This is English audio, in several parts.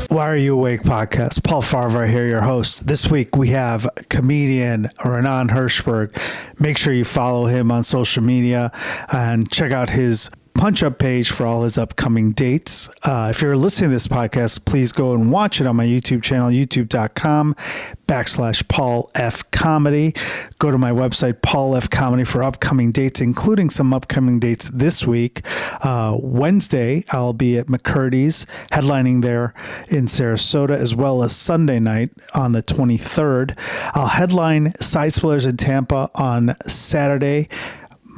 Why Are You Awake podcast. Paul Farahvar here, your host. This week we have comedian Raanan Hershberg. Make sure you follow him on social media and check out his punch-up page for all his upcoming dates. If you're listening to this podcast, please go and watch it on my YouTube channel, youtube.com/Paul F Comedy. Go to my website, Paul F Comedy, for upcoming dates, including some upcoming dates this week. Wednesday, I'll be at McCurdy's, headlining there in Sarasota, as well as Sunday night on the 23rd. I'll headline Side Splitters in Tampa on Saturday,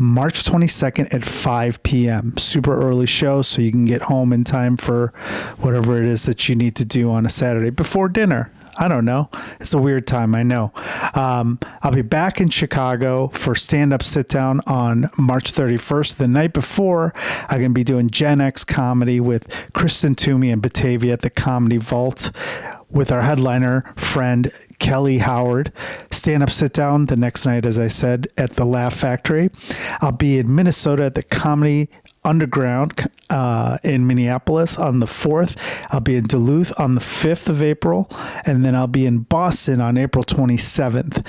March 22nd at 5 p.m. Super early show, so you can get home in time for whatever it is that you need to do on a Saturday before dinner. I don't know. It's a weird time, I know. I'll be back in Chicago for stand-up sit-down on March 31st. The night before, I'm going to be doing Gen X comedy with Kristen Toomey and Batavia at the Comedy Vault with our headliner friend Kelly Howard. Stand-up sit-down the next night, as I said, at the Laugh Factory. I'll be in Minnesota at the Comedy Underground in Minneapolis on the 4th. I'll be in Duluth on the 5th of April, and then I'll be in Boston on April 27th.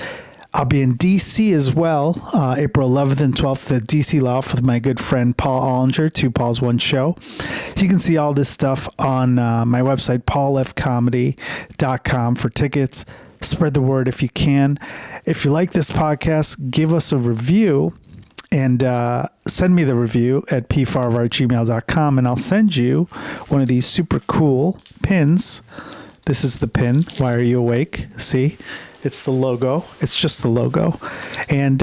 I'll be in D.C. as well, April 11th and 12th at D.C. Loft with my good friend Paul Ollinger, Two Pauls, One Show. So you can see all this stuff on my website, paulfcomedy.com, for tickets. Spread the word if you can. If you like this podcast, give us a review and send me the review at pfarahvar@gmail.com, and I'll send you one of these super cool pins. This is the pin. Why Are You Awake? See? It's the logo. It's just the logo. And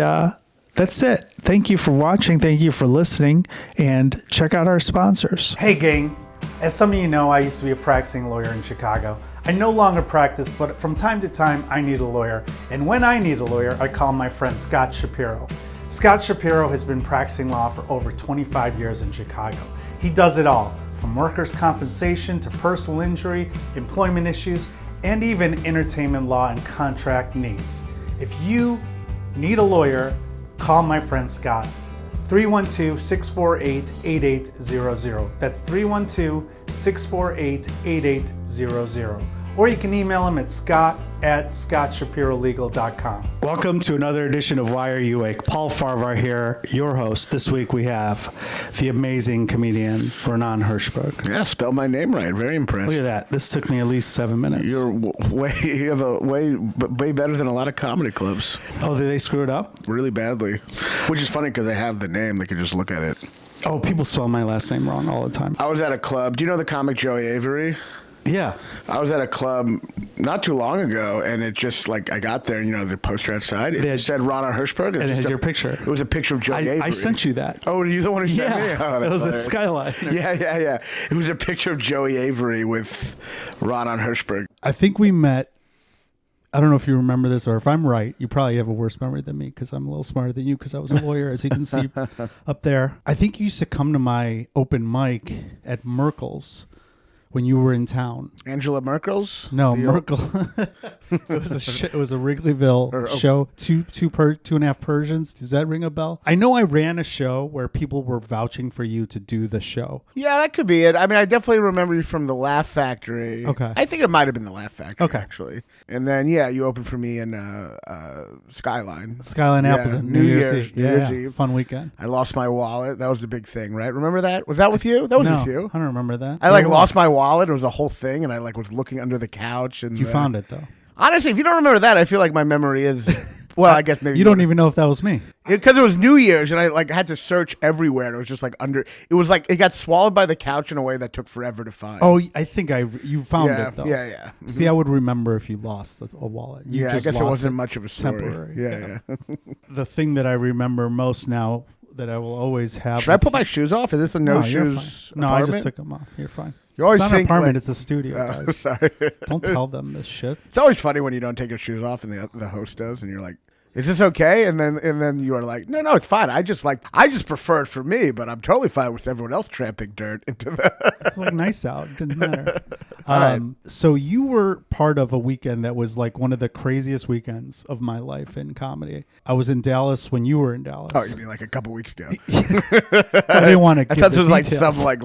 that's it. Thank you for watching. Thank you for listening. And check out our sponsors. Hey, gang. As some of you know, I used to be a practicing lawyer in Chicago. I no longer practice, but from time to time, I need a lawyer. And when I need a lawyer, I call my friend Scott Shapiro. Scott Shapiro has been practicing law for over 25 years in Chicago. He does it all, from workers' compensation to personal injury, employment issues, and even entertainment law and contract needs. If you need a lawyer, call my friend Scott. 312-648-8800. That's 312-648-8800. Or you can email him at scott@scottshapirolegal.com. Welcome to another edition of Why Are You Awake? Paul Farahvar here, your host. This week we have the amazing comedian Raanan Hershberg. Yeah, spelled my name right. Very impressed. Look at that. This took me at least 7 minutes. You have a way better than a lot of comedy clubs. Oh, did they screw it up? Really badly. Which is funny because I have the name. They could just look at it. Oh, people spell my last name wrong all the time. I was at a club. Do you know the comic Joey Avery? Yeah. I was at a club not too long ago, and it just, like, I got there, and, the poster outside, it said Raanan Hershberg. And it had your picture. It was a picture of Joey Avery. I sent you that. Oh, were you the one who sent me? Oh, it was at Skyline. Yeah. It was a picture of Joey Avery with Raanan Hershberg. I think we met. I don't know if you remember this, or if I'm right, you probably have a worse memory than me because I'm a little smarter than you because I was a lawyer, as you can see up there. I think you used to come to my open mic at Merkel's when you were in town. Angela Merkel's? No, Merkel. It was a Wrigleyville show. Two and a half Persians. Does that ring a bell? I know I ran a show where people were vouching for you to do the show. Yeah, that could be it. I mean, I definitely remember you from the Laugh Factory. Okay. I think it might have been the Laugh Factory, actually. And then, you opened for me in Skyline. Skyline Appleton. New Year's Eve. Fun weekend. I lost my wallet. That was the big thing, right? Remember that? Was that with you? That was with you. I don't remember that. I lost my wallet. It was a whole thing, and I was looking under the couch. And you found it, though. Honestly, if you don't remember that, I feel like my memory is... Well, I guess maybe you don't even know if that was me because it was New Year's, and I had to search everywhere. And it was just under. It was like it got swallowed by the couch in a way that took forever to find. Oh, I think you found it though. Yeah. Mm-hmm. See, I would remember if you lost a wallet. You I guess it wasn't much of a story. Temporary. Yeah. The thing that I remember most now that I will always have. Should I put my shoes off? Is this a no shoes? No, I just took them off. You're fine. You always it's not an apartment, it's a studio, guys. Sorry. Don't tell them this shit. It's always funny when you don't take your shoes off and the host does, and you're like, is this okay? And then you are like, no, it's fine. I just prefer it for me, but I'm totally fine with everyone else tramping dirt into the. It's like nice out. It didn't matter. Right. So you were part of a weekend that was like one of the craziest weekends of my life in comedy. I was in Dallas when you were in Dallas. Oh, you mean like a couple weeks ago? I didn't want to. I thought it was like some long,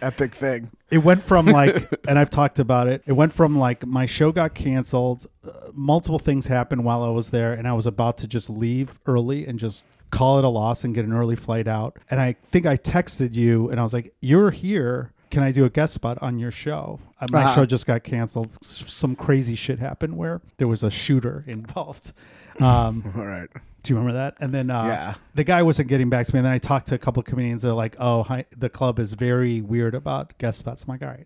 epic thing. It went from like, and I've talked about it. It went from like my show got canceled. Multiple things happened while I was there, and I was about to just leave early and just call it a loss and get an early flight out. And I think I texted you, and I was like, "You're here. Can I do a guest spot on your show?" My show just got canceled. Some crazy shit happened where there was a shooter involved. All right. Do you remember that? And then the guy wasn't getting back to me. And then I talked to a couple of comedians. They're like, "Oh, the club is very weird about guest spots." I'm like, "All right,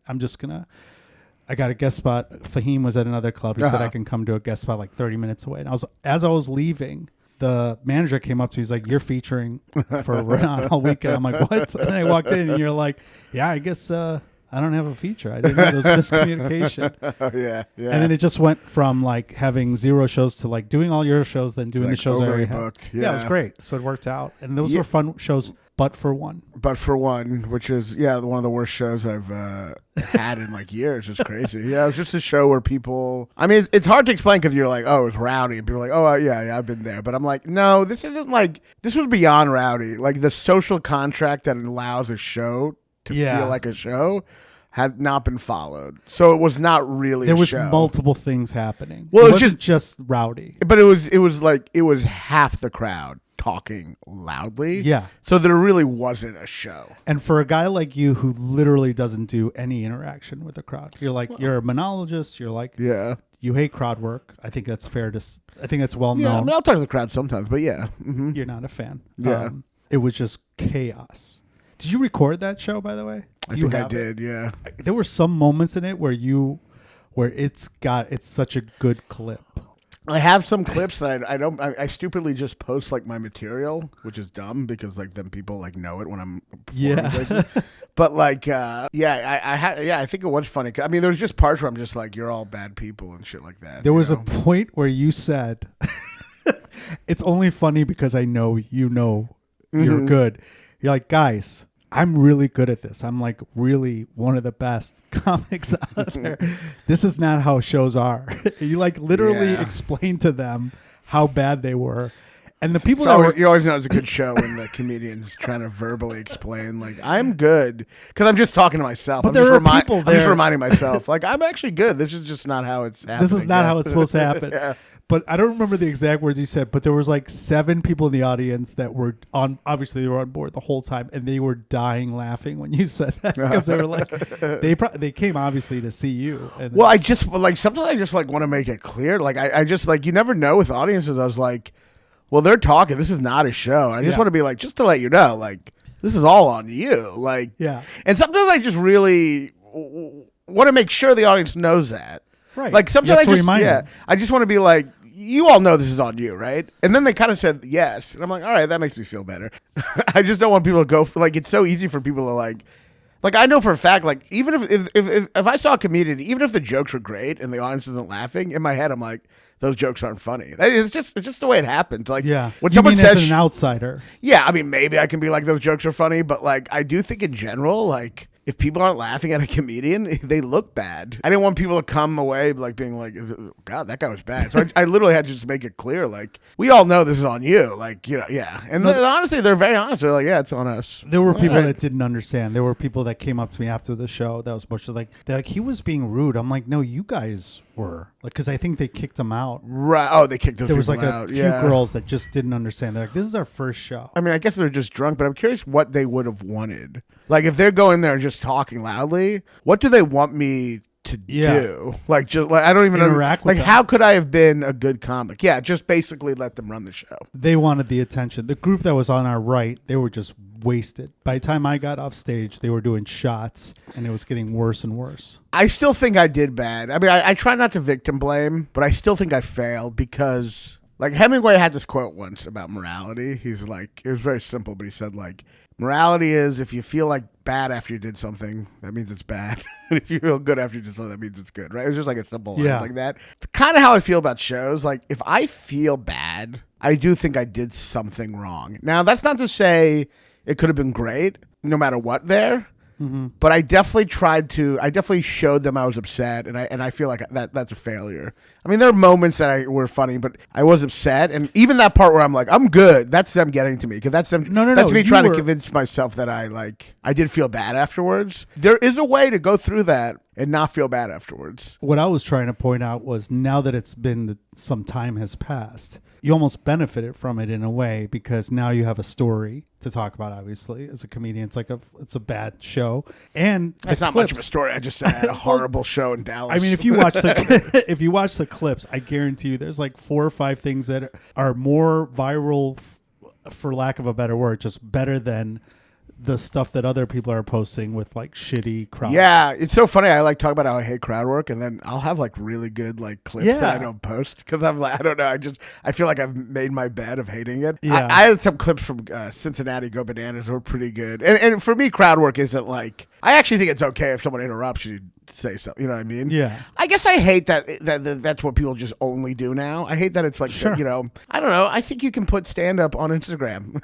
I got a guest spot." Fahim was at another club. He said I can come to a guest spot like 30 minutes away. And as I was leaving, the manager came up to me. He's like, "You're featuring for Raanan all weekend." I'm like, "What?" And then I walked in, and you're like, "Yeah, I guess I don't have a feature. I didn't know there was miscommunication." Yeah. And then it just went from like having 0 shows to like doing all your shows, then doing like the shows I already booked. had. Yeah, it was great. So it worked out. And those were fun shows, but for one. But for one, which is, one of the worst shows I've had in like years. It's crazy. Yeah, it was just a show where people, I mean, it's hard to explain because you're like, "Oh, it was rowdy." And people are like, "Oh, yeah, I've been there." But I'm like, no, this isn't like, this was beyond rowdy. Like the social contract that allows a show to feel like a show had not been followed. So it was not really there a was show. Multiple things happening. Well, it wasn't just rowdy. But it was half the crowd talking loudly. Yeah. So there really wasn't a show. And for a guy like you who literally doesn't do any interaction with the crowd, you're like, you're a monologist, you're like, you hate crowd work. I think that's fair I think that's well known. Yeah, I mean, I'll talk to the crowd sometimes, but yeah. Mm-hmm. You're not a fan. Yeah. It was just chaos. Did you record that show, by the way? I think I did, yeah. There were some moments in it where it's such a good clip. I have some clips that I stupidly just post like my material, which is dumb because like then people like know it when I'm performing places. But like I think it was funny. I mean, there was just parts where I'm just like, "You're all bad people" and shit like that. There was a point where you said, "It's only funny because I know you're good." You're like, "Guys, I'm really good at this. I'm like really one of the best comics out there. This is not how shows are." You like literally explained to them how bad they were. And the people you always know it's a good show when the comedian's trying to verbally explain, like, "I'm good," because I'm just talking to myself. But I'm just reminding myself, like, "I'm actually good. This is just not how it's happening." This is not how it's supposed to happen. But I don't remember the exact words you said, but there was like 7 people in the audience that were obviously they were on board the whole time, and they were dying laughing when you said that because they were like, they came obviously to see you. And well, I just like, sometimes I just like want to make it clear. Like I just like, you never know with audiences. I was like, well, they're talking. This is not a show. I just want to be like, just to let you know, like, this is all on you. Like, and sometimes I just really want to make sure the audience knows that. Right. Like sometimes I just want to be like, you all know this is on you, right? And then they kind of said yes, and I'm like, all right, that makes me feel better. I just don't want people to go for, like, it's so easy for people to like I know for a fact, like, even if I saw a comedian, even if the jokes were great and the audience isn't laughing, in my head I'm like, those jokes aren't funny. It's just the way it happens. Like, when someone says, as an outsider, I mean, maybe I can be like, those jokes are funny, but like, I do think in general, like, if people aren't laughing at a comedian, they look bad. I didn't want people to come away like being like, "God, that guy was bad." So I literally had to just make it clear, like, we all know this is on you. Like, you know, And honestly, they're very honest. They're like, "Yeah, it's on us." There were people that didn't understand. There were people that came up to me after the show that was much like, they're like, "He was being rude." I'm like, "No, you guys were." Like, because I think they kicked him out. Right. Oh, they kicked those There was people like out. a few girls that just didn't understand. They're like, "This is our first show." I mean, I guess they're just drunk, but I'm curious what they would have wanted. Like, if they're going there and just talking loudly, what do they want me to do? Like, just like, I don't even interact with them. How could I have been a good comic? Yeah, just basically let them run the show. They wanted the attention. The group that was on our right, they were just wasted. By the time I got off stage, they were doing shots, and it was getting worse and worse. I still think I did bad. I mean, I try not to victim blame, but I still think I failed because, like, Hemingway had this quote once about morality. He's like, it was very simple, but he said, like, morality is if you feel like bad after you did something, that means it's bad. And if you feel good after you did something, that means it's good, right? It's just like a simple line like that. It's kind of how I feel about shows. Like, if I feel bad, I do think I did something wrong. Now, that's not to say it could have been great, no matter what there. But I definitely showed them I was upset, and I feel like that's a failure. I mean, there are moments that were funny, but I was upset, and even that part where I'm like, I'm good. That's them getting to me, because that's them. That's me trying to convince myself that I did feel bad afterwards. There is a way to go through that and not feel bad afterwards. What I was trying to point out was, now that it's been some time has passed, you almost benefited from it in a way, because now you have a story to talk about. Obviously, as a comedian, it's a bad show, and it's not much of a story. I just had a horrible show in Dallas. I mean, if you watch the clips, I guarantee you, there's like 4 or 5 things that are more viral, for lack of a better word, just better than the stuff that other people are posting with like shitty crowds. Yeah, it's so funny. I like talk about how I hate crowd work, and then I'll have like really good like clips that I don't post, because I'm like, I don't know. I feel like I've made my bed of hating it. Yeah. I had some clips from Cincinnati Go Bananas that were pretty good, and for me, crowd work isn't like. I actually think it's okay if someone interrupts you to say something. You know what I mean? Yeah. I guess I hate that that's what people just only do now. I hate that it's like, sure. I don't know. I think you can put stand up on Instagram.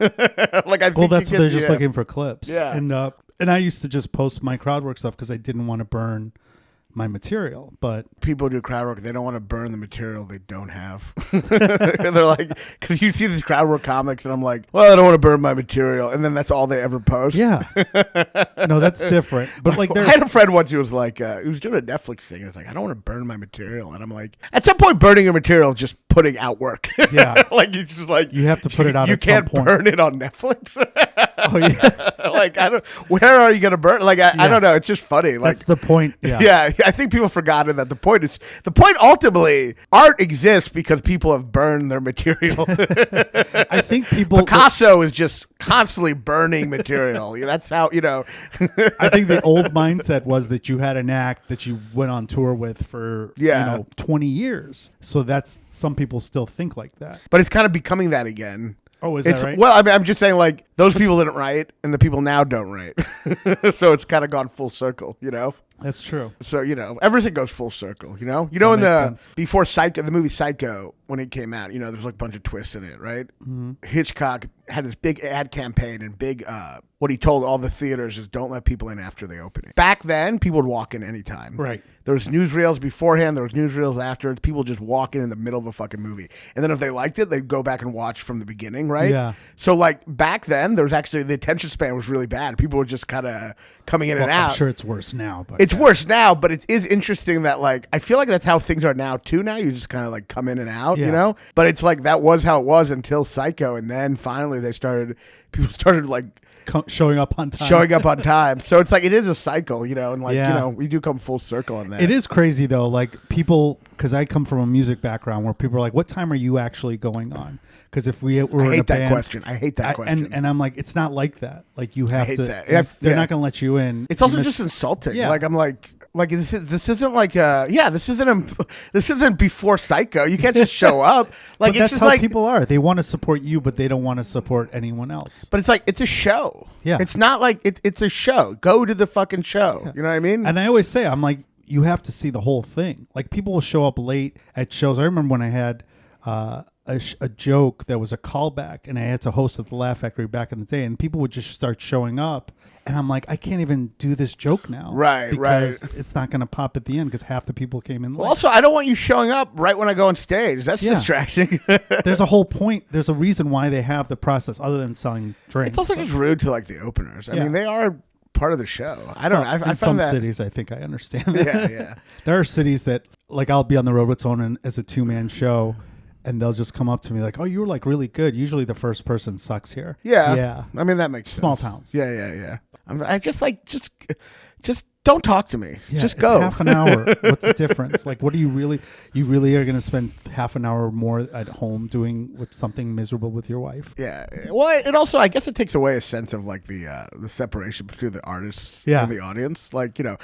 Well, that's what they're just looking for clips. Yeah. And I used to just post my crowd work stuff because I didn't want to burn my material, but people do crowd work, they don't want to burn the material they don't have. They're like, because you see these crowd work comics, and I'm like, well, I don't want to burn my material, and then that's all they ever post. Yeah. No, that's different. But like, I had a friend once who was like, he was doing a Netflix thing, and it's like, I don't want to burn my material, and I'm like, at some point, burning your material is just putting out work. Yeah. Like, you just like, you have to put it out. You at can't some point. burn it on Netflix. Oh yeah. Like, where are you gonna burn? Like, I don't know. It's just funny. Like, that's the point. Yeah. Yeah. I think people forgotten that the point ultimately, art exists because people have burned their material. I think Picasso is just constantly burning material. That's how, I think the old mindset was that you had an act that you went on tour with for 20 years. So that's, some people still think like that. But it's kind of becoming that again. Oh, is that right? Well, I mean, I'm just saying, like, those people didn't write, and the people now don't write. So it's kind of gone full circle, That's true. So, everything goes full circle, in before Psycho, the movie Psycho, when it came out, there's like a bunch of twists in it, right? Mm-hmm. Hitchcock had this big ad campaign, and what he told all the theaters is, don't let people in after they open it. Back then, people would walk in anytime. Right. There was newsreels beforehand. There was newsreels after. People just walk in the middle of a fucking movie. And then if they liked it, they'd go back and watch from the beginning, right? Yeah. So, like, back then, there was actually, the attention span was really bad. People were just kind of coming in and out. I'm sure it's worse now. But it's worse now, but it is interesting that, like, I feel like that's how things are now, too, now. You just kind of, like, come in and out, But it's like, that was how it was until Psycho. And then, finally, people started, like, showing up on time. So it's like, it is a cycle, and like, we do come full circle on that. It is crazy though. Like, people, because I come from a music background where people are like, what time are you actually going on? Because if we were in a band, I hate that question. And I'm like, it's not like that. Like, you have to, that. They're not going to let you in. It's also just insulting. Yeah. Like, I'm like this isn't like this isn't before Psycho. You can't just show up. Like, but it's that's just how like people are. They want to support you, but they don't want to support anyone else. But it's like, it's a show. Yeah. It's not like it's a show. Go to the fucking show. Yeah. You know what I mean? And I always say, I'm like, you have to see the whole thing. Like, people will show up late at shows. I remember when I had a joke that was a callback, and I had to host at the Laugh Factory back in the day, and people would just start showing up, and I'm like, I can't even do this joke now, because it's not going to pop at the end because half the people came in late. Well, also, I don't want you showing up right when I go on stage. That's distracting. There's a whole point. There's a reason why they have the process other than selling drinks. It's also just rude to, like, the openers. I mean, they are part of the show. I don't know. In some cities, I think I understand. Yeah. There are cities that, like, I'll be on the road with someone as a 2-man show, and they'll just come up to me like, "Oh, you were like really good." Usually, the first person sucks here. Yeah. I mean, that makes small sense. towns. Yeah. I just like just don't talk to me. Yeah, just go. It's half an hour. What's the difference? Like, what do you really are going to spend half an hour more at home doing something miserable with your wife? Yeah. Well, it also, I guess, it takes away a sense of, like, the separation between the artists and the audience. Like, this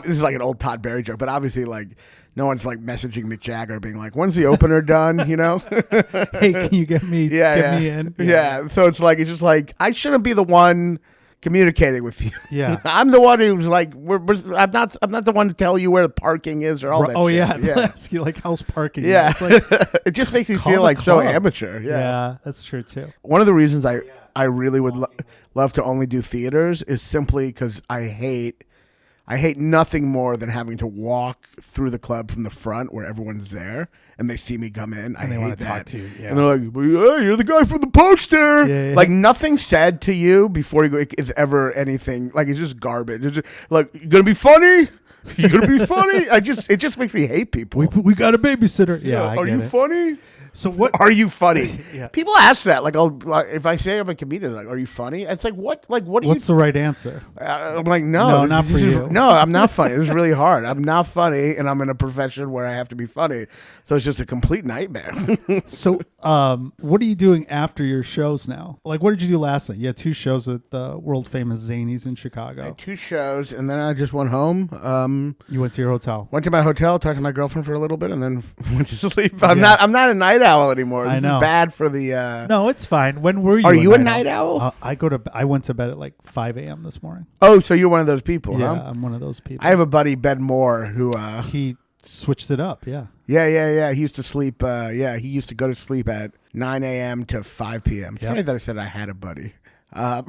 is like an old Todd Berry joke, but obviously, like, no one's like messaging Mick Jagger being like, when's the opener done? Hey, can you get me in? Yeah. So it's just like, I shouldn't be the one communicating with you. Yeah. I'm the one who's like, I'm not the one to tell you where the parking is or all that. Oh shit. yeah. Yeah. Ask you, like, how's parking? Yeah. It's like, it just makes me feel like so amateur. Yeah, that's true too. One of the reasons I I really would love to only do theaters is simply because I hate nothing more than having to walk through the club from the front where everyone's there and they see me come in. I And they hate want to that. talk to you. Yeah. And they're like, well, hey, you're the guy from the poster. Yeah. Like nothing said to you before you go is ever anything. Like it's just garbage. It's just, like, you gonna be funny? You gonna be funny? It just makes me hate people. we got a babysitter. Yeah, I are get you it. funny? So what Are you funny? Yeah. People ask that. Like, if I say I'm a comedian, like, are you funny? It's like, what? Like, what? What's the right answer? I'm like, no, No, not for you. No, I'm not funny. This is really hard. I'm not funny, and I'm in a profession where I have to be funny. So it's just a complete nightmare. So, what are you doing after your shows now? Like, what did you do last night? You had 2 shows at the world famous Zanies in Chicago. I had 2 shows, and then I just went home. You went to your hotel. Went to my hotel, talked to my girlfriend for a little bit, and then went to sleep. I'm not a night owl anymore. This I know. is bad for the. No, it's fine. When were you? Are you a night owl? I went to bed at like 5 a.m. this morning. Oh, so you're one of those people, Yeah, huh? I'm one of those people. I have a buddy, Ben Moore, who. He switched it up. Yeah. Yeah. He used to sleep. He used to go to sleep at 9 a.m. to 5 p.m. It's Yep. funny that I said I had a buddy. I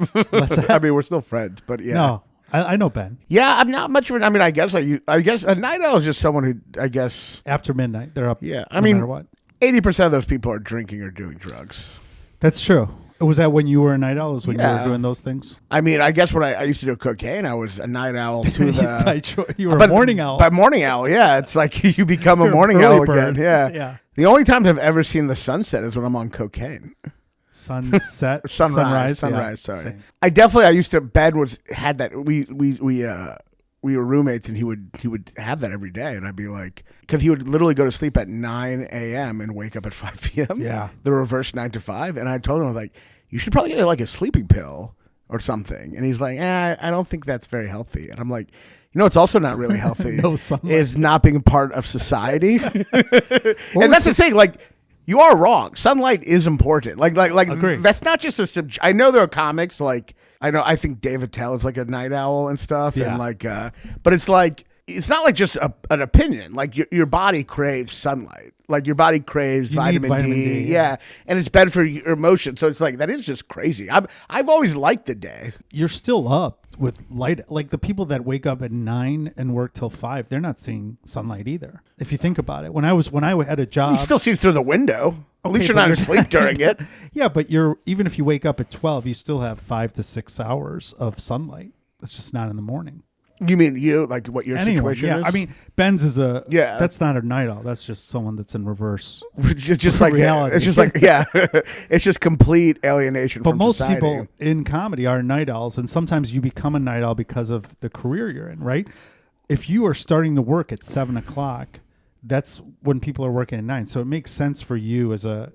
mean, we're still friends, but yeah. No, I know Ben. Yeah, I'm not much of an. I mean, I guess a night owl is just someone who, I guess. After midnight, they're up. Yeah, no matter what. 80% of those people are drinking or doing drugs. That's true. Was that when you were a night owl? Was when you Yeah. were doing those things? I mean, I guess when I used to do cocaine, I was a night owl to the. By choice. You were a morning owl. By morning owl, yeah. It's like you become a You're morning early owl bird. again. Yeah. Yeah. The only times I've ever seen the sunset is when I'm on cocaine. Sunset, Sunrise. Yeah, Sorry. same. I used to. Ben had that. We were roommates, and he would have that every day, and I'd be like, because he would literally go to sleep at 9 a.m. and wake up at 5 p.m. Yeah. The reverse 9 to 5, and I told him, I was like, you should probably get like a sleeping pill or something, and he's like, I don't think that's very healthy, and I'm like, it's also not really healthy. No sunlight. Is not being part of society, and that's the thing, like. You are wrong. Sunlight is important. Like Agree. that's not just a I know there are comics like I think Dave Attell is like a night owl and stuff Yeah. and like but it's like it's not like just an opinion. Like your body craves sunlight. Like your body craves You need vitamin D. yeah. Yeah. And it's bad for your emotions. So it's like that is just crazy. I've always liked the day. You're still up with light. Like the people that wake up at 9 and work till 5, they're not seeing sunlight either. If you think about it, when I had a job, You still see through the window. At Okay, least you're but not asleep during it. yeah, but even if you wake up at 12, you still have 5 to 6 hours of sunlight. It's just not in the morning. You mean like what your Anyone, situation yeah. is? I mean, Ben's is Yeah. That's not a night owl. That's just someone that's in reverse. just like reality. It's just like it's just complete alienation But from most society. people in comedy are night owls, and sometimes you become a night owl because of the career you're in, right? If you are starting to work at 7 o'clock, that's when people are working at 9. So it makes sense for you as a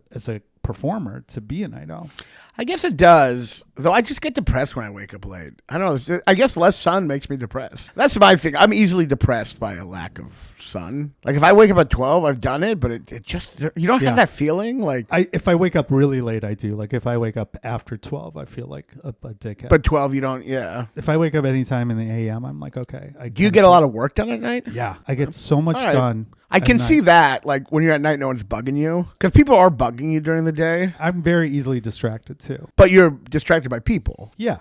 performer to be a night owl. I guess it does, though. I just get depressed when I wake up late. I don't know. I guess less sun makes me depressed. That's my thing. I'm easily depressed by a lack of sun. Like if I wake up at 12, I've done it, but it just you don't Yeah. have that feeling. Like, If I wake up really late, I do. Like if I wake up after 12, I feel like a dickhead. but 12, you don't. Yeah. if I wake up anytime in the AM, I'm like, okay. Do you get a lot of work done at night? Yeah, I get so much All right. done. I can at see night. that. Like when you're at night, no one's bugging you because people are bugging you during the day, I'm very easily distracted too. but you're distracted by people. Yeah,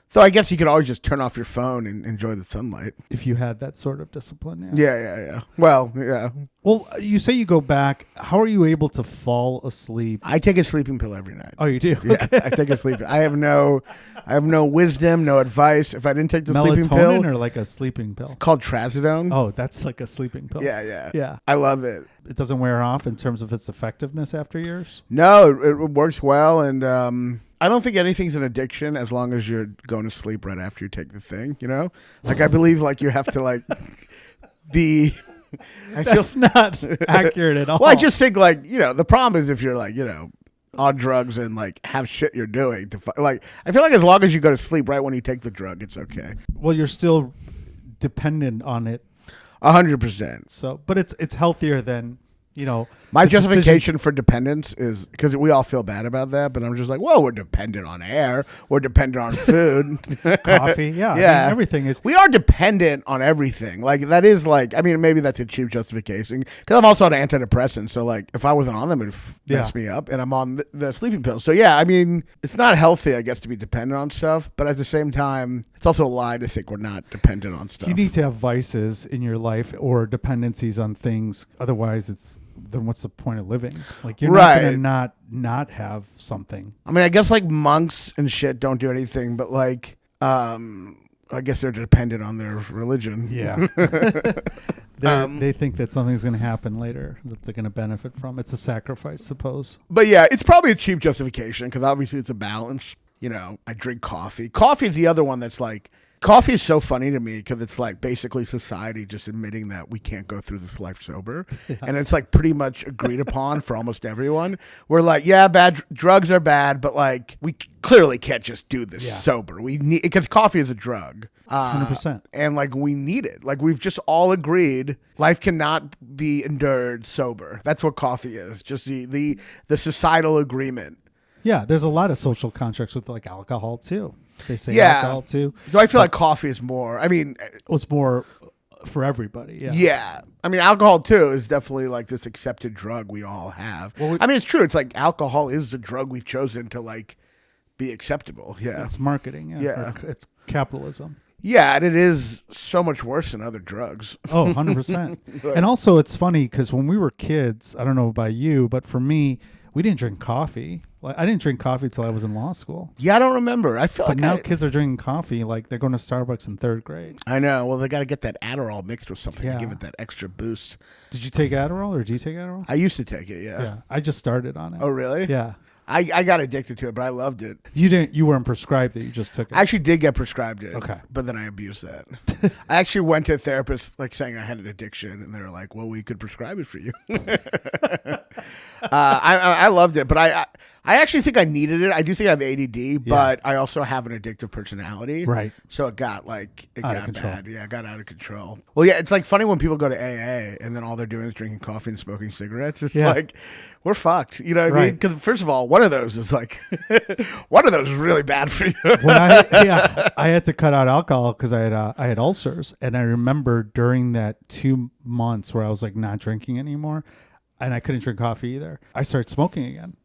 So I guess you could always just turn off your phone and enjoy the sunlight. if you had that sort of discipline. Yeah. Well, yeah. Well, you say you go back. How are you able to fall asleep? I take a sleeping pill every night. Oh, you do? Yeah, I take a sleeping. I have no wisdom, no advice. If I didn't take the sleeping Melatonin pill, or like a sleeping pill? called trazodone. Oh, that's like a sleeping pill. Yeah. Yeah. I love it. It doesn't wear off in terms of its effectiveness after years? No, it works well, and I don't think anything's an addiction as long as you're going to sleep right after you take the thing. You know, like I believe like you have to like be. That's not accurate at all. Well, I just think like the problem is if you're like on drugs and like have shit you're doing to like. I feel like as long as you go to sleep right when you take the drug, it's okay. Well, you're still dependent on it. 100%. So, but it's healthier than My the justification for dependence is because we all feel bad about that, but I'm just like, well, we're dependent on air, we're dependent on food, coffee, yeah. Yeah. Everything is. We are dependent on everything. Like that is like, I mean, maybe that's a cheap justification because I'm also on antidepressants. So like, if I wasn't on them, it'd mess me up, and I'm on the sleeping pills. So yeah, I mean, it's not healthy, I guess, to be dependent on stuff, but at the same time, it's also a lie to think we're not dependent on stuff. You need to have vices in your life or dependencies on things. Otherwise, then what's the point of living? Like you're not going to not have something. I mean, I guess like monks and shit don't do anything, but like, I guess they're dependent on their religion. Yeah. They think that something's going to happen later that they're going to benefit from. It's a sacrifice, suppose. But yeah, it's probably a cheap justification because obviously it's a balance. I drink coffee. Coffee is the other one that's like, coffee is so funny to me because it's like basically society just admitting that we can't go through this life sober. Yeah. And it's like pretty much agreed upon for almost everyone. We're like, yeah, drugs are bad, but like we clearly can't just do this sober. We need, because coffee is a drug. 100%. And like we need it. Like we've just all agreed life cannot be endured sober. That's what coffee is. Just the societal agreement. Yeah, there's a lot of social contracts with like alcohol too. They say alcohol too. So I feel like coffee is more. I mean, it's more for everybody. Yeah. Yeah. I mean, alcohol too is definitely like this accepted drug we all have. Well, I mean, it's true. It's like alcohol is the drug we've chosen to like be acceptable. Yeah. It's marketing. Yeah. It's capitalism. Yeah, and it is so much worse than other drugs. Oh, 100%. And also it's funny because when we were kids, I don't know about you, but for me, we didn't drink coffee. Like I didn't drink coffee till I was in law school. Yeah, I don't remember. I feel but now kids are drinking coffee like they're going to Starbucks in 3rd grade. I know. Well, they got to get that Adderall mixed with something to give it that extra boost. Did you take Adderall or do you take Adderall? I used to take it, yeah. Yeah. I just started on it. Oh, really? Yeah. I got addicted to it, but I loved it. You weren't prescribed it, you just took it. I actually did get prescribed it. Okay. But then I abused that. I actually went to a therapist like saying I had an addiction, and they were like, well, we could prescribe it for you. I loved it, but I actually think I needed it. I do think I have ADD, but I also have an addictive personality. Right. So it got control. bad. Yeah, it got out of control. Well, yeah, it's like funny when people go to AA and then all they're doing is drinking coffee and smoking cigarettes. It's like, we're fucked. You know what I mean? Because first of all, one of those is like, one of those is really bad for you. I had to cut out alcohol because I had ulcers. And I remember during that 2 months where I was like not drinking anymore, and I couldn't drink coffee either, I started smoking again.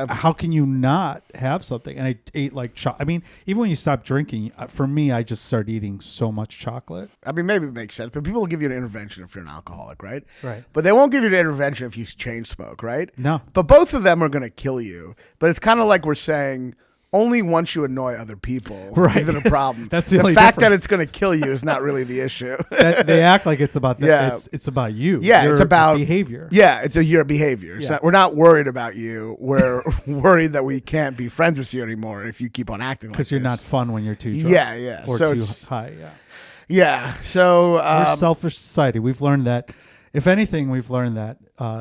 How can you not have something? And I ate like chocolate. I mean, even when you stop drinking, for me, I just started eating so much chocolate. I mean, maybe it makes sense, but people will give you an intervention if you're an alcoholic, right? Right. But they won't give you an intervention if you chain smoke, right? No. But both of them are going to kill you. But it's kind of like we're saying, only once you annoy other people is it a problem. That's the only fact difference. that it's going to kill you is not really the issue. They act like it's about that. Yeah. It's about you. Yeah, it's about behavior. Yeah, it's your behavior. Yeah. We're not worried about you. We're worried that we can't be friends with you anymore if you keep on acting like this. Because you're not fun when you're too drunk. Yeah. Or so too high. Yeah. Yeah. So we're a selfish society. We've learned that. If anything, we've learned that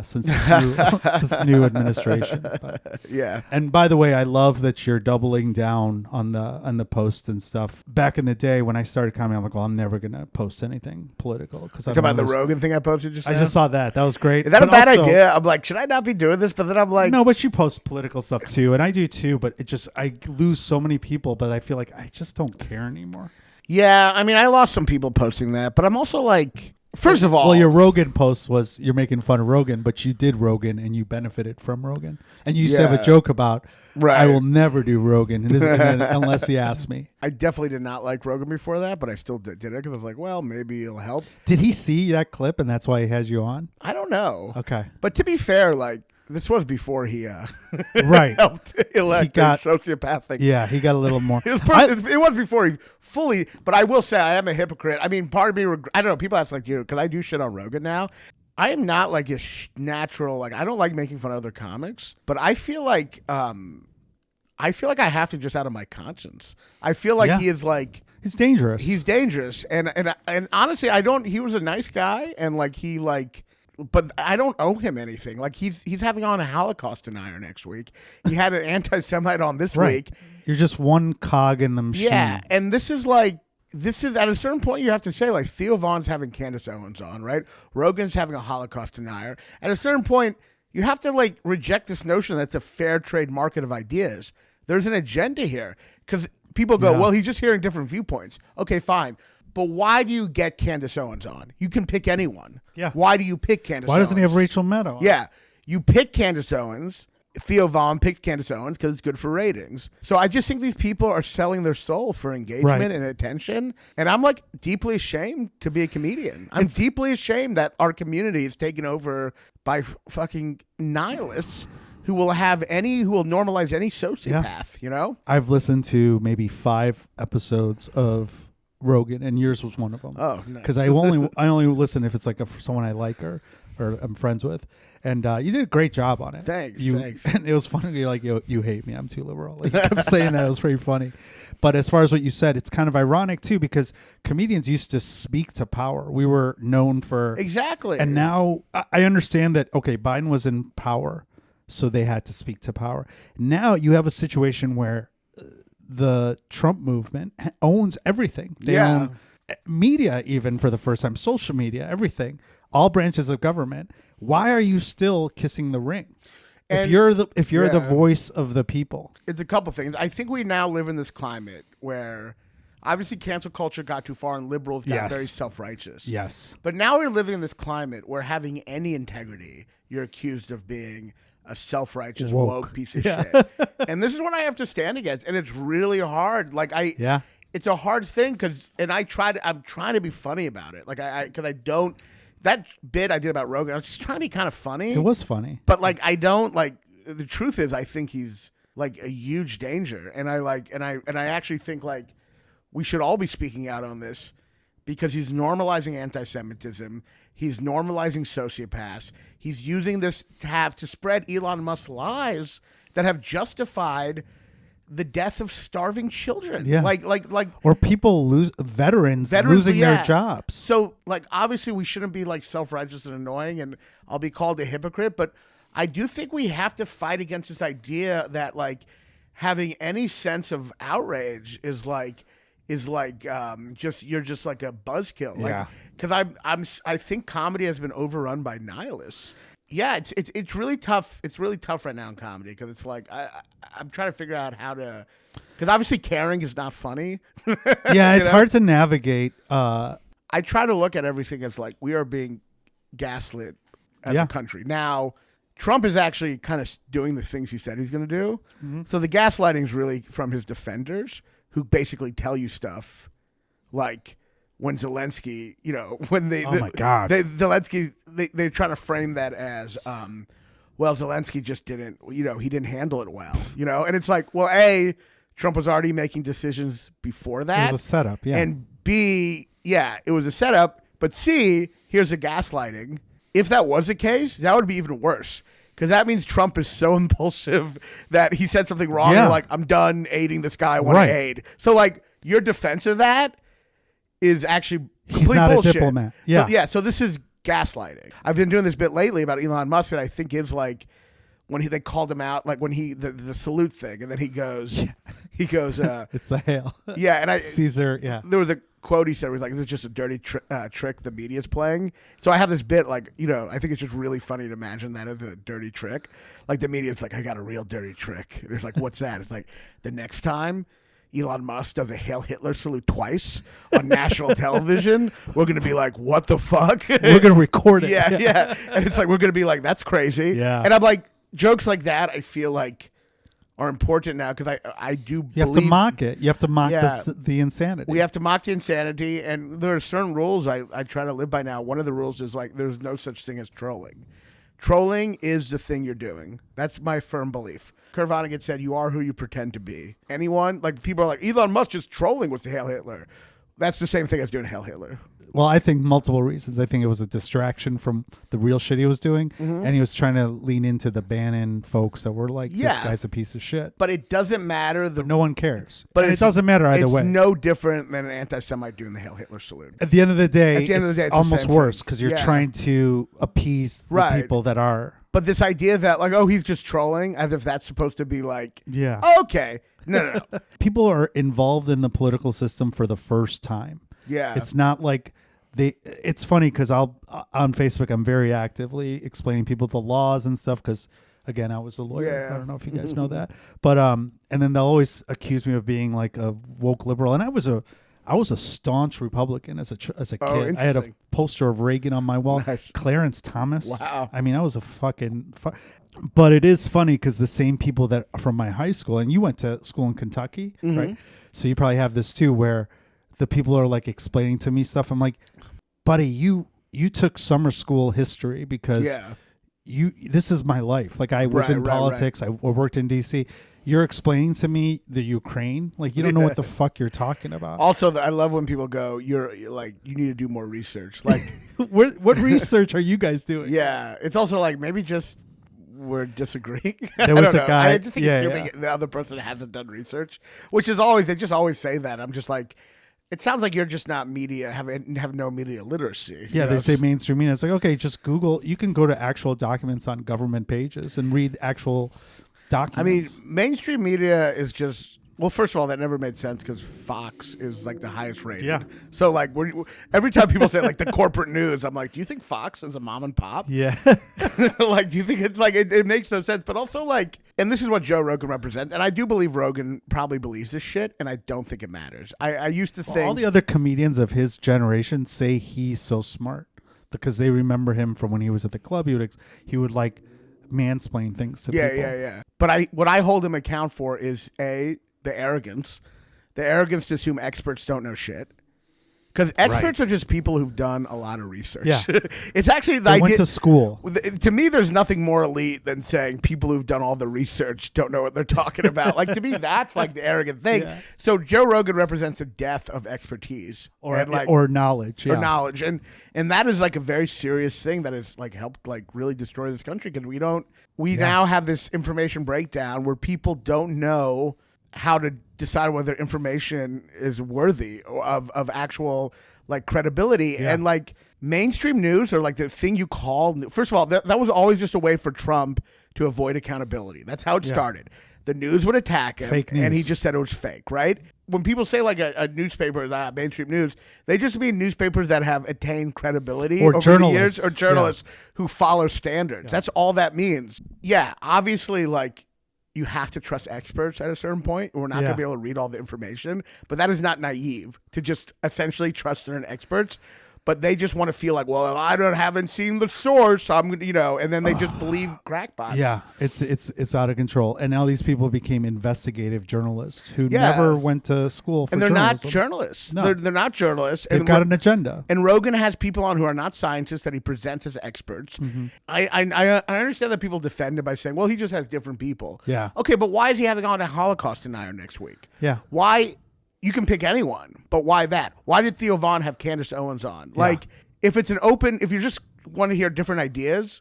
since this new administration. But, yeah. And by the way, I love that you're doubling down on the posts and stuff. Back in the day when I started comedy, I'm like, well, I'm never gonna post anything political because I talking about the Rogan thing I posted just now? I just saw that. That was great. Is that a bad idea? I'm like, should I not be doing this? But then I'm like, no, but you post political stuff too, and I do too. But I lose so many people, but I feel like I just don't care anymore. Yeah, I mean, I lost some people posting that, but I'm also like. First of all, well, your Rogan post was you're making fun of Rogan, but you did Rogan and you benefited from Rogan, and you used to have a joke about, I will never do Rogan unless he asks me. I definitely did not like Rogan before that, but I still did it because I was like, well, maybe it'll help. Did he see that clip and that's why he has you on? I don't know. Okay, but to be fair, like. This was before he helped elect a sociopath thing. Yeah, he got a little more. It was before he fully, but I will say I am a hypocrite. I mean, part of me, I don't know, people ask like, can I do shit on Rogan now? I am not like a natural, like I don't like making fun of other comics, but I feel like I have to just out of my conscience. I feel like he is like. He's dangerous. He's dangerous. And honestly, he was a nice guy and like he like. But I don't owe him anything. Like he's having on a Holocaust denier next week. He had an anti-Semite on this week. You're just one cog in the machine. Yeah, and this is like this is at a certain point you have to say, like, Theo Vaughn's having Candace Owens on, right? Rogan's having a Holocaust denier. At a certain point, you have to, like, reject this notion that's a fair trade market of ideas. There's an agenda here because people go, well, he's just hearing different viewpoints. Okay, fine. But why do you get Candace Owens on? You can pick anyone. Yeah. Why do you pick Candace Owens? Why doesn't he have Rachel Maddow on? Yeah. You pick Candace Owens. Theo Vaughn picked Candace Owens because it's good for ratings. So I just think these people are selling their soul for engagement and attention. And I'm like deeply ashamed to be a comedian. I'm deeply ashamed that our community is taken over by fucking nihilists who will normalize any sociopath, you know? I've listened to maybe 5 episodes of Rogan, and yours was one of them. Oh, nice. Because I only listen if it's like someone I like or I'm friends with. And you did a great job on it. Thanks. And it was funny. You're like, you hate me. I'm too liberal. Like, you kept saying that. It was pretty funny. But as far as what you said, it's kind of ironic, too, because comedians used to speak to power. We were known for... Exactly. And now I understand that, okay, Biden was in power, so they had to speak to power. Now you have a situation where the Trump movement owns everything. They own media, even for the first time, social media, everything, all branches of government. Why are you still kissing the ring? And if you're the voice of the people. It's a couple things. I think we now live in this climate where obviously cancel culture got too far and liberals got very self-righteous. Yes. But now we're living in this climate where having any integrity, you're accused of being a self-righteous woke piece of shit. And this is what I have to stand against. And it's really hard. Like it's a hard thing I'm trying to be funny about it. Like because I don't. That bit I did about Rogan, I was just trying to be kind of funny. It was funny. But like I don't like the truth is I think he's like a huge danger. And I actually think like we should all be speaking out on this because he's normalizing anti-Semitism. He's normalizing sociopaths. He's using this to spread Elon Musk's lies that have justified the death of starving children. Yeah. Like or people veterans losing their jobs. So like obviously we shouldn't be like self-righteous and annoying and I'll be called a hypocrite, but I do think we have to fight against this idea that like having any sense of outrage is just you're just like a buzzkill. Like because I think comedy has been overrun by nihilists. Yeah, it's really tough. It's really tough right now in comedy because it's like I'm trying to figure out how to, because obviously caring is not funny. Yeah, it's hard to navigate. I try to look at everything as like we are being gaslit as a country. Now, Trump is actually kind of doing the things he said he's going to do. Mm-hmm. So the gaslighting is really from his defenders who basically tell you stuff like, when Zelensky, you know, when Zelensky, they're trying to frame that as, well, Zelensky just didn't, you know, he didn't handle it well, you know, and it's like, well, A, Trump was already making decisions before that. It was a setup, yeah. And B, it was a setup, but C, here's a gaslighting. If that was the case, that would be even worse. Because that means Trump is so impulsive that he said something wrong. Yeah. You're like, I'm done aiding this guy I want to aid. So, like, your defense of that is actually complete He's not bullshit. A diplomat. Yeah. So this is gaslighting. I've been doing this bit lately about Elon Musk that I think is like when they called him out, like when the salute thing, and then he goes, it's a hail. Yeah, and Caesar. Yeah, there was a quote he said was like, "This is just a dirty trick the media's playing." So I have this bit like, you know, I think it's just really funny to imagine that as a dirty trick. Like the media's like, "I got a real dirty trick." And it's like, "What's that?" It's like the next time Elon Musk does a Hail Hitler salute twice on national television, we're going to be like, what the fuck? We're going to record it. Yeah. And it's like, we're going to be like, that's crazy. Yeah. And I'm like, jokes like that, I feel like are important now because I do believe. You have to mock it. You have to mock the insanity. We have to mock the insanity. And there are certain rules I try to live by now. One of the rules is like, there's no such thing as trolling. Trolling is the thing you're doing. That's my firm belief. Kurt Vonnegut said, you are who you pretend to be. Anyone, like people are like, Elon Musk just trolling with the Hail Hitler. That's the same thing as doing Hail Hitler. well, I think multiple reasons. I think it was a distraction from the real shit he was doing, and he was trying to lean into the Bannon folks that were like, this guy's a piece of shit. But it doesn't matter. No one cares. But it doesn't matter either way. It's no different than an anti-Semite doing the Hail Hitler salute. At the end of the day, it's almost worse because you're trying to appease the people that are. But this idea that like, oh, he's just trolling, as if that's supposed to be like, okay. No. People are involved in the political system for the first time. Yeah. It's not like it's funny because on Facebook, I'm very actively explaining people the laws and stuff because, again, I was a lawyer. I don't know if you guys know that. But, and then they'll always accuse me of being like a woke liberal. And I was a staunch Republican as a kid. I had a poster of Reagan on my wall. Nice. Clarence Thomas. Wow. I mean, I was a fucking... But it is funny because the same people that are from my high school, and you went to school in Kentucky, right? So you probably have this too, where the people are like explaining to me stuff. I'm like, buddy, you took summer school history because this is my life. Like I was in politics. I worked in DC. You're explaining to me the Ukraine, like you don't know what the fuck you're talking about. Also, I love when people go, "You're like, you need to do more research." Like, what research are you guys doing? Yeah, it's also like maybe just we're disagreeing. There was a guy. I just think the other person hasn't done research, which is always they just always say that. I'm just like, it sounds like you're just not media, have no media literacy. Yeah, they say mainstream media. It's like, okay, just Google. You can go to actual documents on government pages and read actual documents. I mean, mainstream media is just, well, first of all, that never made sense because Fox is like the highest rated. Yeah. So like every time people say like the corporate news, I'm like, do you think Fox is a mom and pop? Yeah. Like, do you think it's like, it makes no sense. But also like, and this is what Joe Rogan represents. And I do believe Rogan probably believes this shit. And I don't think it matters. I used to think. All the other comedians of his generation say he's so smart because they remember him from when he was at the club. He would like mansplain things to people. Yeah. But what I hold him account for is the arrogance to assume experts don't know shit. Because experts are just people who've done a lot of research. Yeah. It's actually they went to school. To me, there's nothing more elite than saying people who've done all the research don't know what they're talking about. Like, to me, that's like the arrogant thing. Yeah. So Joe Rogan represents a death of expertise or knowledge. Or knowledge. And that is like a very serious thing that has like helped like really destroy this country because we now have this information breakdown where people don't know how to decide whether information is worthy of actual like credibility. And like mainstream news or like the thing you call, first of all, that was always just a way for Trump to avoid accountability. That's how it started. The news would attack him fake news. And he just said it was fake, right? When people say like a newspaper is mainstream news, they just mean newspapers that have attained credibility or over journalists. the years, or journalists who follow standards. That's all that means. Yeah, obviously like you have to trust experts at a certain point. We're not going to be able to read all the information, but that is not naive to just essentially trust certain experts. But they just want to feel like, well, haven't seen the source, so I'm, and then they just believe crackpots. Yeah, it's out of control. And now these people became investigative journalists who never went to school for journalism. And they're not journalists. No. They're not journalists. They've got an agenda. And Rogan has people on who are not scientists that he presents as experts. Mm-hmm. I understand that people defend him by saying, well, he just has different people. Yeah. Okay, but why is he having on a Holocaust denier next week? Yeah. Why? You can pick anyone, but why that? Why did Theo Vaughn have Candace Owens on? Yeah. Like, if you just want to hear different ideas,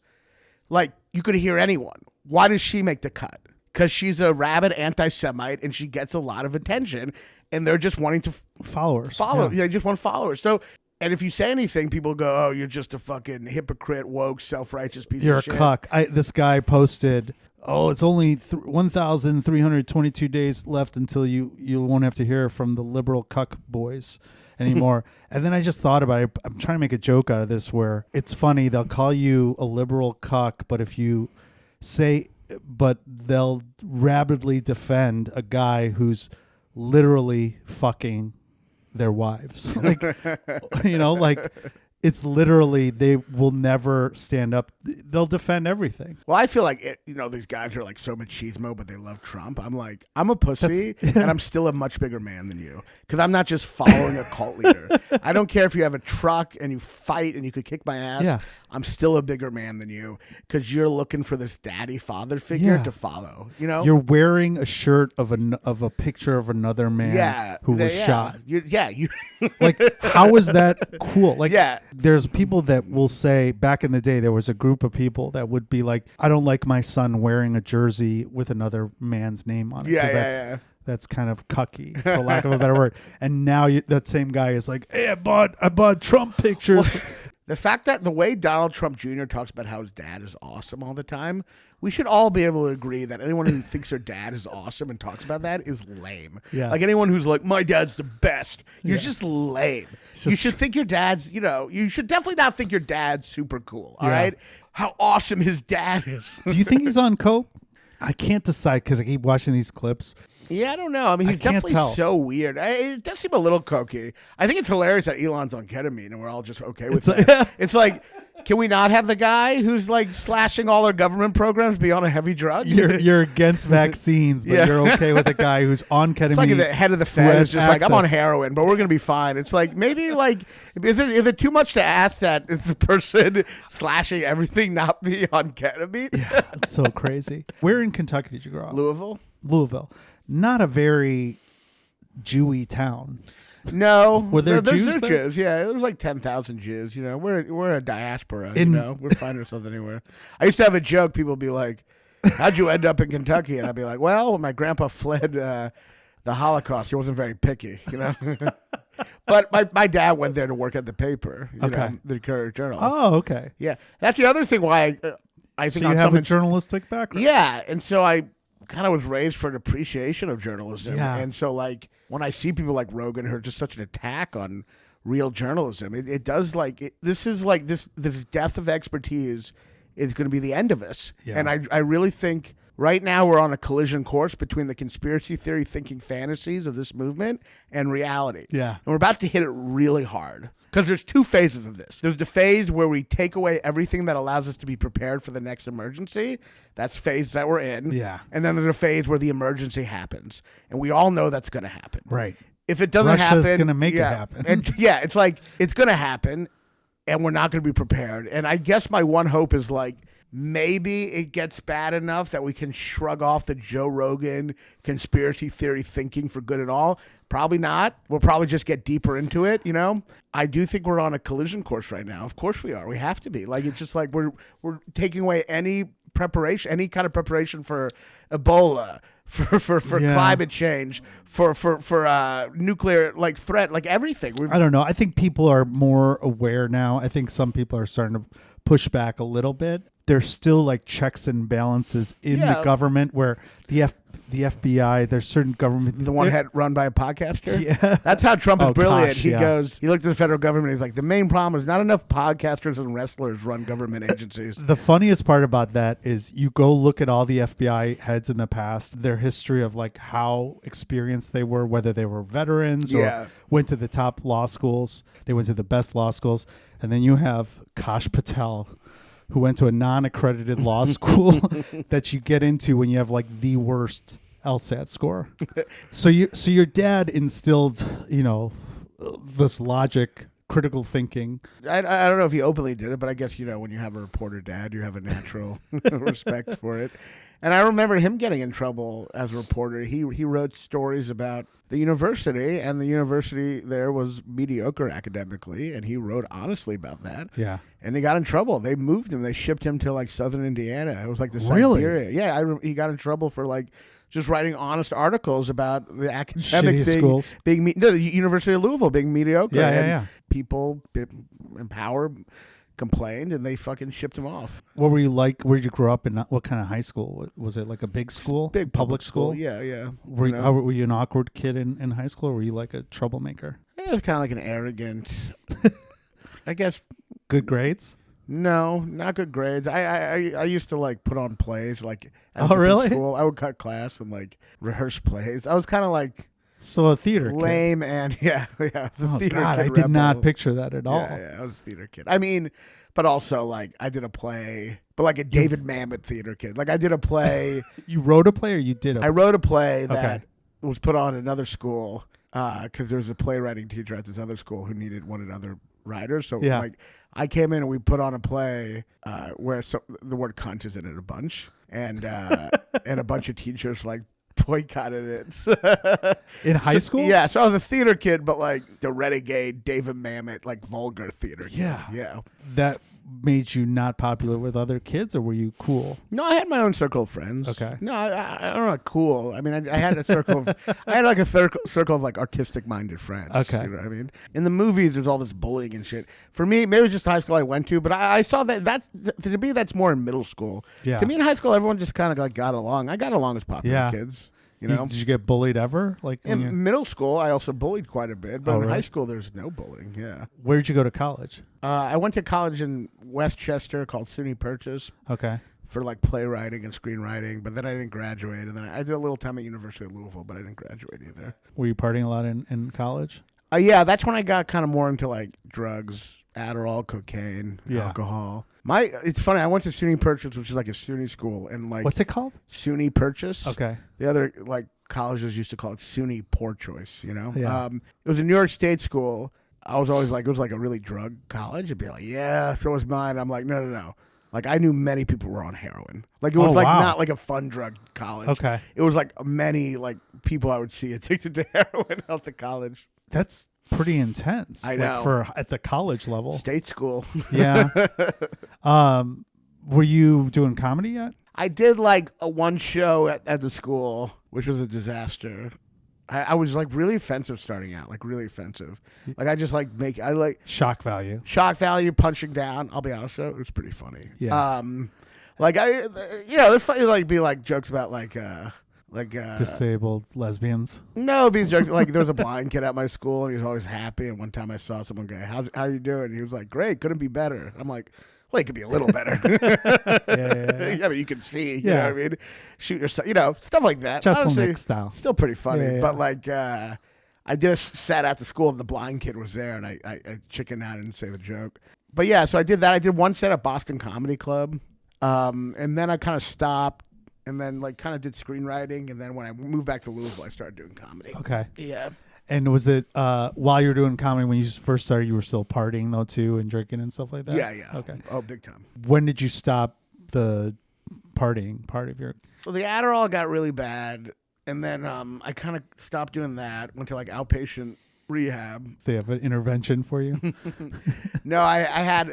like, you could hear anyone. Why does she make the cut? Because she's a rabid anti-Semite and she gets a lot of attention, and they're just wanting to follow. Yeah. They just want followers. So, and if you say anything, people go, "Oh, you're just a fucking hypocrite, woke, self-righteous piece of shit. You're a cuck." This guy posted, it's only 1,322 days left until you won't have to hear from the liberal cuck boys anymore. And then I just thought about it. I'm trying to make a joke out of this where it's funny. They'll call you a liberal cuck, but they'll rabidly defend a guy who's literally fucking their wives. Like, it's literally they will never stand up. They'll defend everything. Well, I feel like these guys are like so machismo, but they love Trump. I'm like, I'm a pussy, and I'm still a much bigger man than you because I'm not just following a cult leader. I don't care if you have a truck and you fight and you could kick my ass. Yeah. I'm still a bigger man than you because you're looking for this daddy father figure to follow. You're wearing a shirt of a picture of another man who was shot. Like, how is that cool? Like, there's people that will say back in the day there was a group of people that would be like, I don't like my son wearing a jersey with another man's name on it. That's kind of cucky, for lack of a better word. And now that same guy is like, hey, I bought Trump pictures. Well, the fact that the way Donald Trump Jr. talks about how his dad is awesome all the time, we should all be able to agree that anyone who thinks their dad is awesome and talks about that is lame. Yeah. Like anyone who's like, my dad's the best, you're just lame. You should think your dad's, you should definitely not think your dad's super cool, all right? How awesome his dad is. Do you think he's on coke? I can't decide because I keep watching these clips. Yeah, I don't know. I mean, he's definitely so weird. It does seem a little cokey. I think it's hilarious that Elon's on ketamine and we're all just okay with it. It's like, can we not have the guy who's like slashing all our government programs be on a heavy drug? You're against vaccines, but you're okay with a guy who's on ketamine. It's like the head of the Fed is just like, I'm on heroin, but we're going to be fine. It's like, maybe like, is it too much to ask that the person slashing everything not be on ketamine? Yeah, it's so crazy. Where in Kentucky did you grow up? Louisville. Not a very Jewy town. No, were there Jews? Jews, yeah. There's like 10,000 Jews. We're a diaspora. We're finding ourselves anywhere. I used to have a joke. People would be like, "How'd you end up in Kentucky?" And I'd be like, "Well, my grandpa fled the Holocaust. He wasn't very picky, But my dad went there to work at the paper, the Courier Journal. Oh, okay. Yeah, that's the other thing why I think so you have a journalistic background. Yeah, and so I kind of was raised for an appreciation of journalism. Yeah. And so like when I see people like Rogan who are just such an attack on real journalism, it does like this is like this death of expertise is going to be the end of us. Yeah. And I really think right now we're on a collision course between the conspiracy theory thinking fantasies of this movement and reality. Yeah. And we're about to hit it really hard. Because there's two phases of this. There's the phase where we take away everything that allows us to be prepared for the next emergency. That's phase that we're in. Yeah. And then there's a phase where the emergency happens. And we all know that's going to happen. Right. If it doesn't happen. Russia's going to make it happen. And it's like, it's going to happen and we're not going to be prepared. And I guess my one hope is like, maybe it gets bad enough that we can shrug off the Joe Rogan conspiracy theory thinking for good and all. Probably not. We'll probably just get deeper into it, I do think we're on a collision course right now. Of course we are. We have to be. Like, it's just like we're taking away any preparation, any kind of preparation for Ebola, for climate change, for nuclear like threat, like everything. I don't know. I think people are more aware now. I think some people are starting to push back a little bit. There's still like checks and balances in the government where the FBI, there's certain government. The one run by a podcaster? Yeah. That's how Trump is brilliant. Gosh, he goes, he looked at the federal government. He's like, the main problem is not enough podcasters and wrestlers run government agencies. The funniest part about that is you go look at all the FBI heads in the past, their history of like how experienced they were, whether they were veterans or went to the top law schools. They went to the best law schools. And then you have Kash Patel, who went to a non-accredited law school that you get into when you have like the worst LSAT score. So your dad instilled, this logic, critical thinking. I don't know if he openly did it, but I guess, when you have a reporter dad, you have a natural respect for it. And I remember him getting in trouble as a reporter. He wrote stories about the university, and the university there was mediocre academically, and he wrote honestly about that. Yeah. And he got in trouble. They moved him. They shipped him to like southern Indiana. It was like the Siberia. Yeah, he got in trouble for like just writing honest articles about the academic schools being the University of Louisville being mediocre. Yeah. People in power complained, and they fucking shipped him off. What were you like? Where did you grow up in? What kind of high school? Was it like a big school? Big public school? Yeah. Were you an awkward kid in high school, or were you like a troublemaker? It was kind of like an arrogant, I guess. Good grades? No, not good grades. I used to like put on plays like at really? school. I would cut class and like rehearse plays. I was kind of like So a theater kid. Lame and yeah. The Oh theater God, kid I did not rebel. picture that at all. Yeah, I was a theater kid. I mean, but also like I did a play, but like a David Mamet theater kid. Like I did a play. You wrote a play or you did a I wrote a play that Okay. was put on at another school because there was a playwriting teacher at this other school who wanted other writers. So Yeah. like I came in and we put on a play where the word cunt is in it a bunch, and and a bunch of teachers like boycotted it. in high school? Yeah, so I was a theater kid, but like the renegade David Mamet, like vulgar theater kid. Yeah. That made you not popular with other kids, or were you cool? No, I had my own circle of friends. Okay. No, I don't know. Cool. I mean, I had a circle of, I had like a circle of like artistic-minded friends. Okay. You know what I mean? In the movies, there's all this bullying and shit. For me, maybe it was just the high school I went to, but I saw that's to me that's more in middle school. Yeah. To me in high school, everyone just kind of like got along. I got along with popular Yeah. kids. You know. Did you get bullied ever? Like, when you- In middle school, I also bullied quite a bit, but Oh, in really? high school, there's no bullying. Yeah. where did you go to college? I went to college in Westchester called SUNY Purchase Okay. for like playwriting and screenwriting, but then I didn't graduate. And then I did a little time at University of Louisville, but I didn't graduate either. Were you partying a lot in college? Yeah, that's when I got kind of more into like drugs, Adderall, cocaine, Yeah. alcohol. It's funny. I went to SUNY Purchase, which is like a SUNY school, and like What's it called? SUNY Purchase. Okay. The other like colleges used to call it SUNY Poor Choice. You know, Yeah. it was a New York State school. I was always like, it was like a really drug college. It'd be like, yeah, so was mine. I'm like, no. Like I knew many people were on heroin. Like it was Oh, like wow. not like a fun drug college. Okay. It was like many like people I would see addicted to heroin out the college. That's pretty intense. I like, know. for at the college level. State school. Yeah. Were you doing comedy yet? I did like one show at the school, which was a disaster. I was like really offensive starting out, like really offensive. Like I just like I like Shock value. shock value, punching down. I'll be honest though, it was pretty funny. Yeah. Like there's funny like be like jokes about like Disabled lesbians. no, these jokes like there was a blind kid at my school and he was always happy. And one time I saw someone go, "How you doing?" And he was like, "Great, couldn't be better." I'm like, "Well, it could be a little better." Yeah. Yeah, but you can see, you Yeah. know what I mean? Shoot yourself, stuff like that. Jesselnick Honestly, style. still pretty funny. Yeah. But like, I just sat at the school and the blind kid was there, and I chickened out and didn't say the joke. But yeah, so I did that. I did one set at Boston Comedy Club, and then I kind of stopped, and then like kind of did screenwriting, and then when I moved back to Louisville, I started doing comedy. Okay. Yeah. And was it while you were doing comedy, when you first started, you were still partying though too and drinking and stuff like that? Yeah. Okay. Oh, big time. When did you stop the partying part of your? So the Adderall got really bad, and then I kind of stopped doing that. Went to like outpatient rehab. They have an intervention for you. No, I had.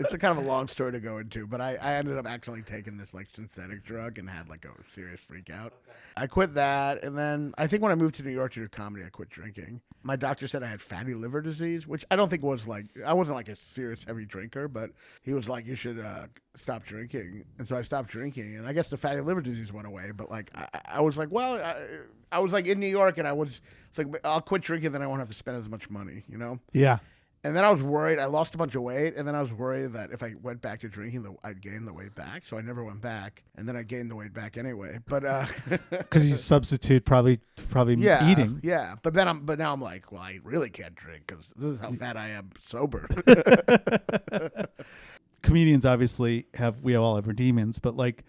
It's a kind of a long story to go into, but I ended up accidentally taking this like synthetic drug and had like a serious freak out. I quit that, and then I think when I moved to New York to do comedy, I quit drinking. My doctor said I had fatty liver disease, which I don't think was like, I wasn't like a serious heavy drinker, but he was like, you should stop drinking. And so I stopped drinking, and I guess the fatty liver disease went away. But like, I was like, well, I was like in New York, and it's like, I'll quit drinking, then I won't have to spend as much money, Yeah. And then I was worried. I lost a bunch of weight, and then I was worried that if I went back to drinking, I'd gain the weight back. So I never went back, and then I gained the weight back anyway. But Because you substitute probably yeah, eating. yeah. But now I'm like, well, I really can't drink because this is how fat I am sober. Comedians obviously we all have our demons, but like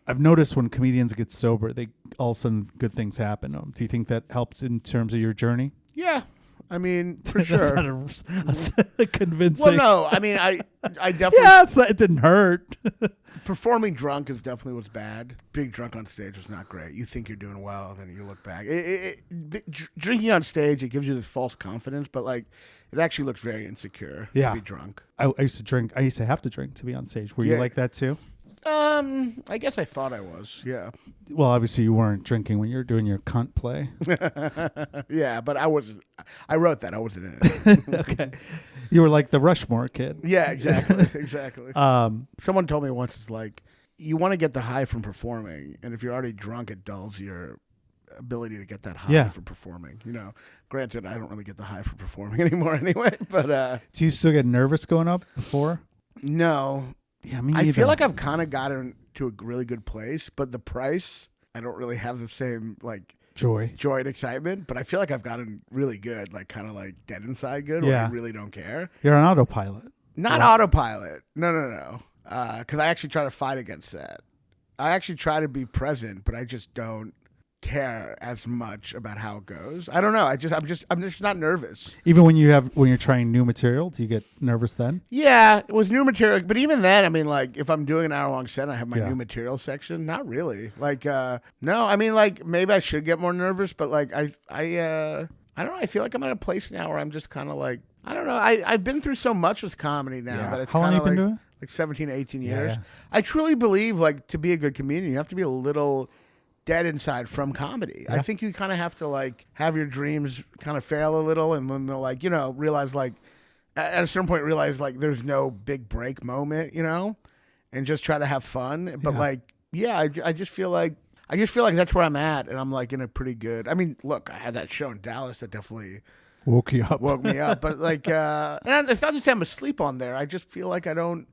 I've noticed when comedians get sober, they all of a sudden good things happen. Do you think that helps in terms of your journey? Yeah, I mean, for sure. That's not a convincing. Well, no, I mean, I definitely Yeah, it didn't hurt. performing drunk is definitely what's bad. Being drunk on stage was not great. You think you're doing well, and then you look back. Drinking on stage, it gives you this false confidence, but like it actually looks very insecure Yeah. to be drunk. I used to drink. I used to have to drink to be on stage. Were you Yeah. like that too? I guess I thought I was. Yeah, Well, obviously you weren't drinking when you were doing your cunt play. yeah, but I wasn't. I wrote that. I wasn't in it. Okay, you were like the Rushmore kid. Yeah, exactly. Someone told me once, it's like you want to get the high from performing, and if you're already drunk, it dulls your ability to get that high from performing. Granted, I don't really get the high from performing anymore anyway. But Do you still get nervous going up before? no, Yeah, me I neither. feel like I've kind of gotten to a really good place, but the price, I don't really have the same like Joy. and excitement. But I feel like I've gotten really good, like kind of like dead inside good, Yeah. where I really don't care. You're on autopilot. Not autopilot. No. Because I actually try to fight against that. I actually try to be present, but I just don't care as much about how it goes. I don't know. I'm just not nervous. Even when you're trying new material, do you get nervous then? Yeah, with new material, but even then, I mean, like if I'm doing an hour-long set, I have my Yeah. new material section. Not really. Like, no. I mean, like maybe I should get more nervous, but like I don't know. I feel like I'm at a place now where I'm just kind of like, I don't know. I've been through so much with comedy now that it's How long kind you of been like doing it? 17, 18 years. Yeah. I truly believe like to be a good comedian, you have to be a little dead inside from comedy. I think you kind of have to like have your dreams kind of fail a little, and then they'll like, realize like at a certain point realize like there's no big break moment, and just try to have fun. But I just feel like that's where I'm at, and I'm like in a pretty good. I mean, look, I had that show in Dallas that definitely Woke you up. woke me up, but like, and it's not to say I'm asleep on there. I just feel like I'm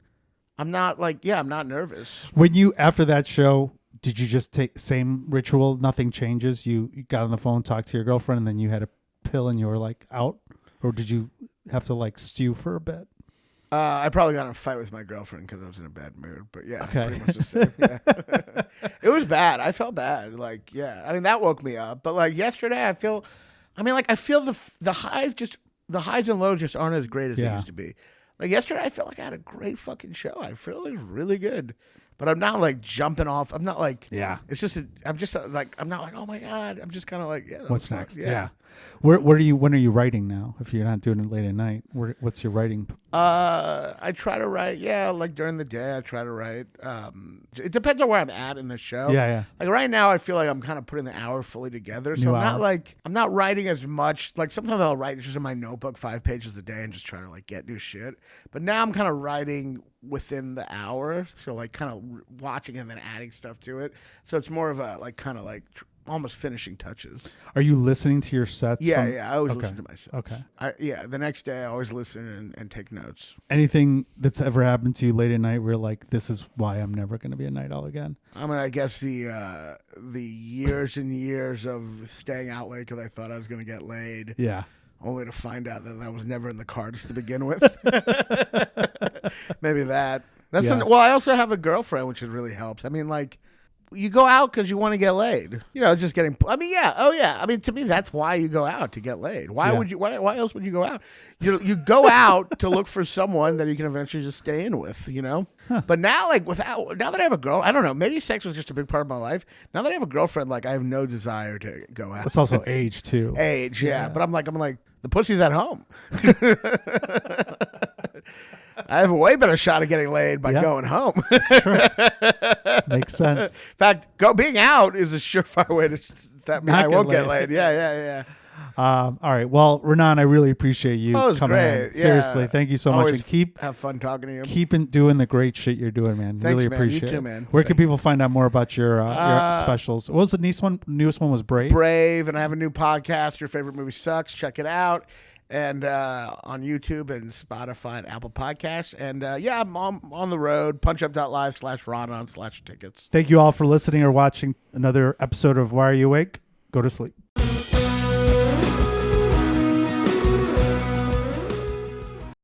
not nervous. When you, after that show, did you just take same ritual? Nothing changes. You got on the phone, talked to your girlfriend, and then you had a pill and you were like out? Or did you have to like stew for a bit? I probably got in a fight with my girlfriend because I was in a bad mood. But yeah, Okay. pretty much the same. Yeah. It was bad. I felt bad. Like, yeah. I mean, that woke me up. But like yesterday, I feel the highs and lows just aren't as great as they used to be. Like yesterday, I felt like I had a great fucking show. I feel like it was really good. But I'm not like jumping off. I'm not like, it's just, I'm just like, I'm not like, oh my God. I'm just kind of like, that What's was fun. next? Yeah. When are you writing now? If you're not doing it late at night, what's your writing? I try to write, like during the day, I try to write. It depends on where I'm at in the show. Yeah. Like right now, I feel like I'm kind of putting the hour fully together. So I'm not writing as much. Like sometimes I'll write just in my notebook 5 pages a day and just try to like get new shit. But now I'm kind of writing within the hour. So like kind of watching and then adding stuff to it. So it's more of a like kind of like almost finishing touches. Are you listening to your sets? Yeah. I always listen to my sets. Okay. The next day I always listen and take notes. Anything that's ever happened to you late at night where you're like, this is why I'm never going to be a night owl again? I mean, I guess the years and years of staying out late because I thought I was going to get laid. Yeah. Only to find out that was never in the cards to begin with. Maybe that. Well, I also have a girlfriend, which really helps. I mean, like, you go out because you want to get laid. Just getting. I mean, yeah. Oh, yeah. I mean, to me, that's why you go out, to get laid. Why would you? Why else would you go out? You go out to look for someone that you can eventually just stay in with. Huh. But now, like, now that I have a girl, I don't know. Maybe sex was just a big part of my life. Now that I have a girlfriend, like, I have no desire to go out. It's also age too. Age, yeah. But I'm like, the pussy's at home. I have a way better shot of getting laid by going home. That's true. Makes sense. In fact, being out is a surefire way to that means I won't get laid. Yeah. All right. Well, Raanan, I really appreciate you coming great. in. Seriously, thank you so much. And have fun talking to you. Keep doing the great shit you're doing, man. Thanks, really man. appreciate You too, it. man. Where can people find out more about your specials? What was the newest one was Brave? Brave, and I have a new podcast, Your Favorite Movie Sucks. Check it out. And on YouTube and Spotify and Apple Podcasts. And I'm on the road, punchup.live/Raanan/tickets. Thank you all for listening or watching another episode of Why Are You Awake? Go to sleep.